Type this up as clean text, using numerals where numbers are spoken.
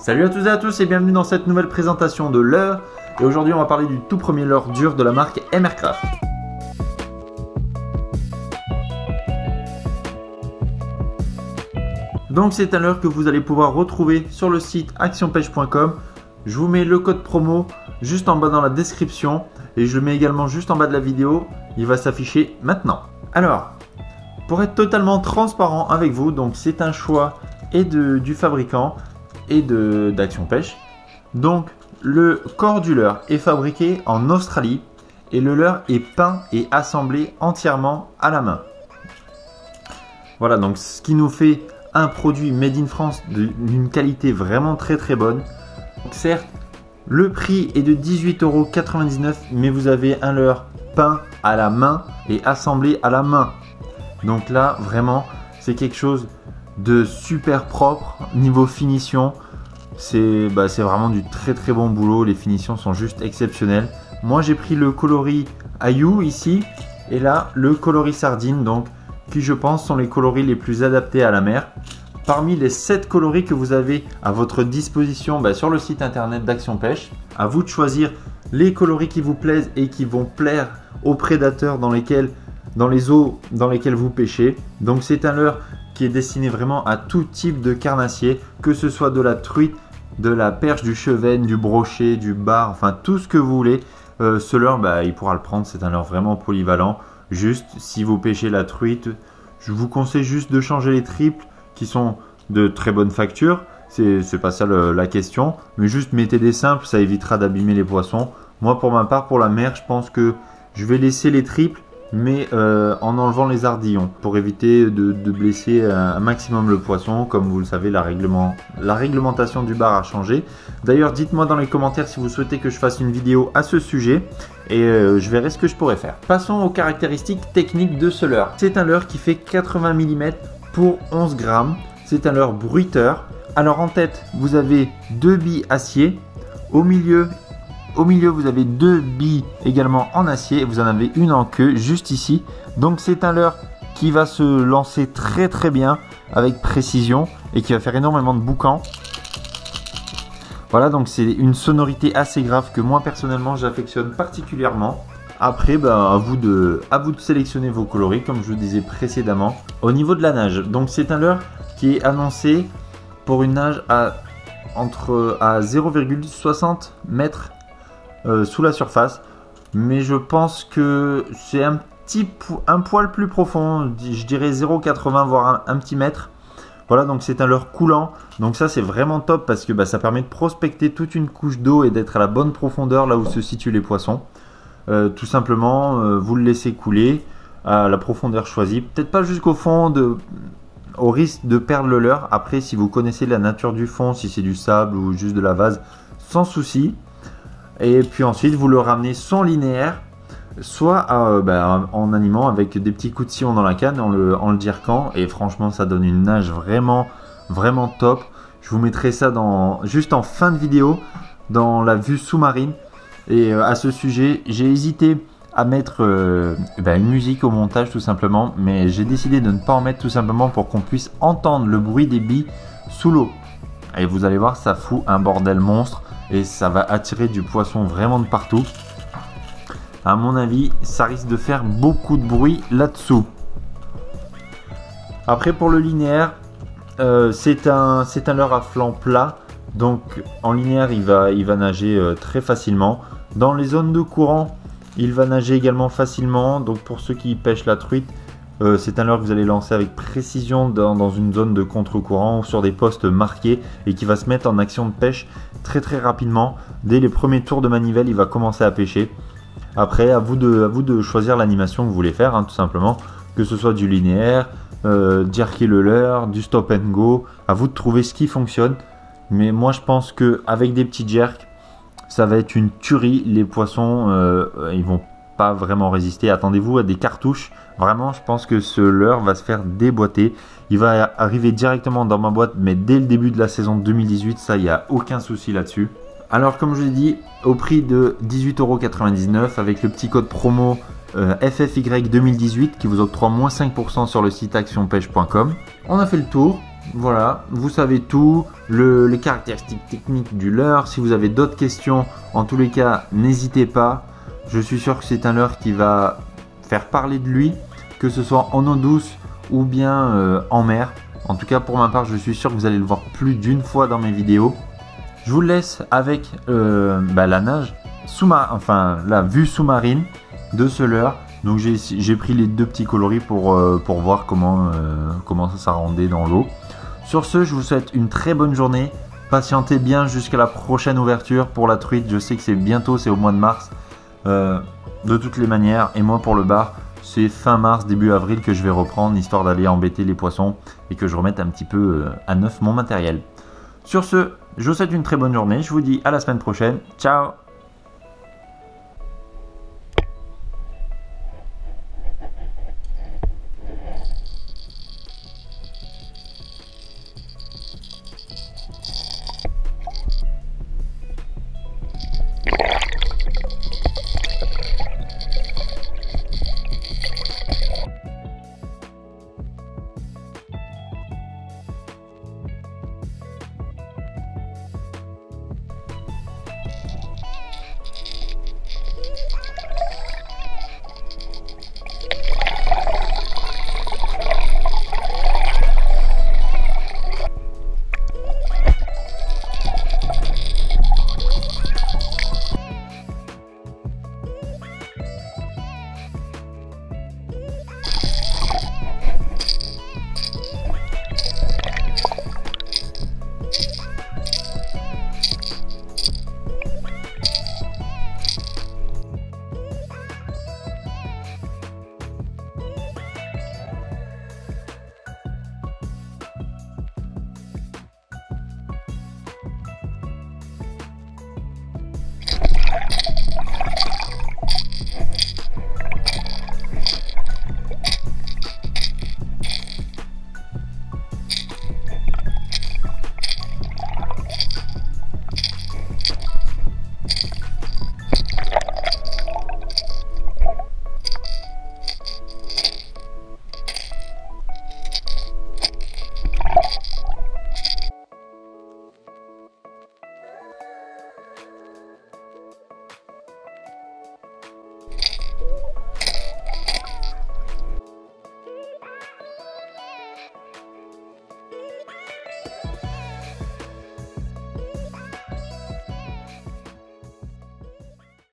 Salut à toutes et à tous et bienvenue dans cette nouvelle présentation de leurre. Et aujourd'hui on va parler du tout premier leurre dur de la marque Emercraft. Donc c'est un leurre que vous allez pouvoir retrouver sur le site actionpêche.com. Je vous mets le code promo juste en bas dans la description et je le mets également juste en bas de la vidéo. Il va s'afficher maintenant. Alors, pour être totalement transparent avec vous, donc c'est un choix et du fabricant et d'Action Pêche. Donc le corps du leurre est fabriqué en Australie et le leurre est peint et assemblé entièrement à la main. Voilà, donc ce qui nous fait un produit made in France d'une qualité vraiment très bonne. Donc, certes, le prix est de 18,99 €, mais vous avez un leurre peint à la main et assemblé à la main. Donc là, vraiment, c'est quelque chose de super propre. Niveau finition, c'est vraiment du très bon boulot. Les finitions sont juste exceptionnelles. Moi, j'ai pris le coloris Ayu ici et là, le coloris Sardine, donc qui je pense sont les coloris les plus adaptés à la mer. Parmi les 7 coloris que vous avez à votre disposition sur le site internet d'Action Pêche, à vous de choisir les coloris qui vous plaisent et qui vont plaire aux prédateurs dans les eaux dans lesquelles vous pêchez. Donc c'est un leurre qui est destiné vraiment à tout type de carnassier, que ce soit de la truite, de la perche, du chevenne, du brochet, du bar, enfin tout ce que vous voulez. Ce leurre, il pourra le prendre. C'est un leurre vraiment polyvalent. Juste, si vous pêchez la truite, je vous conseille juste de changer les triples qui sont de très bonne facture. C'est pas ça la question, mais juste mettez des simples, ça évitera d'abîmer les poissons. Moi, pour ma part, pour la mer, je pense que je vais laisser les triples, mais en enlevant les ardillons pour éviter de blesser un maximum le poisson. Comme vous le savez, la réglementation du bar a changé. D'ailleurs, dites-moi dans les commentaires si vous souhaitez que je fasse une vidéo à ce sujet et je verrai ce que je pourrais faire. Passons aux caractéristiques techniques de ce leurre. C'est un leurre qui fait 80 mm pour 11 grammes. C'est un leurre bruiteur. Alors en tête, vous avez 2 billes acier. Au milieu, vous avez 2 billes également en acier et vous en avez une en queue juste ici. Donc c'est un leurre qui va se lancer très bien avec précision et qui va faire énormément de boucans. Voilà, donc c'est une sonorité assez grave que moi personnellement j'affectionne particulièrement. Après, à vous de sélectionner vos coloris comme je vous disais précédemment. Au niveau de la nage, donc c'est un leurre qui est annoncé pour une nage à 0,60 mètres sous la surface, mais je pense que c'est un poil plus profond, je dirais 0,80 voire un petit mètre. Voilà, donc c'est un leurre coulant, donc ça c'est vraiment top parce que ça permet de prospecter toute une couche d'eau et d'être à la bonne profondeur là où se situent les poissons. Tout simplement, vous le laissez couler à la profondeur choisie, peut-être pas jusqu'au fond au risque de perdre le leurre. Après, si vous connaissez la nature du fond, si c'est du sable ou juste de la vase, sans souci. Et puis ensuite, vous le ramenez sans linéaire, soit en animant avec des petits coups de sillon dans la canne, en le jerkant. Et franchement, ça donne une nage vraiment top. Je vous mettrai ça juste en fin de vidéo, dans la vue sous-marine. Et à ce sujet, j'ai hésité à mettre une musique au montage tout simplement, mais j'ai décidé de ne pas en mettre tout simplement pour qu'on puisse entendre le bruit des billes sous l'eau. Et vous allez voir, ça fout un bordel monstre et ça va attirer du poisson vraiment de partout. À mon avis, ça risque de faire beaucoup de bruit là-dessous. Après, pour le linéaire, c'est un leurre à flanc plat. Donc en linéaire, il va nager très facilement. Dans les zones de courant, il va nager également facilement. Donc pour ceux qui pêchent la truite, c'est un leurre que vous allez lancer avec précision dans une zone de contre-courant ou sur des postes marqués et qui va se mettre en action de pêche très rapidement. Dès les premiers tours de manivelle, il va commencer à pêcher. Après, à vous de choisir l'animation que vous voulez faire, tout simplement. Que ce soit du linéaire, jerker le leurre, du stop and go. À vous de trouver ce qui fonctionne. Mais moi, je pense qu'avec des petits jerks, ça va être une tuerie. Les poissons, ils vont pas vraiment résister. Attendez-vous à des cartouches. Vraiment, je pense que ce leurre va se faire déboîter. Il va arriver directement dans ma boîte, mais dès le début de la saison 2018, ça, il n'y a aucun souci là-dessus. Alors, comme je l'ai dit, au prix de 18,99 € avec le petit code promo FFY 2018 qui vous octroie moins 5% sur le site actionpêche.com. On a fait le tour. Voilà, vous savez tout, les caractéristiques techniques du leurre. Si vous avez d'autres questions, en tous les cas, n'hésitez pas. Je suis sûr que c'est un leurre qui va faire parler de lui, que ce soit en eau douce ou bien en mer. En tout cas, pour ma part, je suis sûr que vous allez le voir plus d'une fois dans mes vidéos. Je vous laisse avec la nage enfin la vue sous-marine de ce leurre. Donc j'ai pris les deux petits coloris pour voir comment ça rendait dans l'eau. Sur ce, je vous souhaite une très bonne journée. Patientez bien jusqu'à la prochaine ouverture pour la truite. Je sais que c'est bientôt, c'est au mois de mars. De toutes les manières, et moi pour le bar, c'est fin mars, début avril que je vais reprendre, histoire d'aller embêter les poissons et que je remette un petit peu à neuf mon matériel. Sur ce, je vous souhaite une très bonne journée. Je vous dis à la semaine prochaine. Ciao!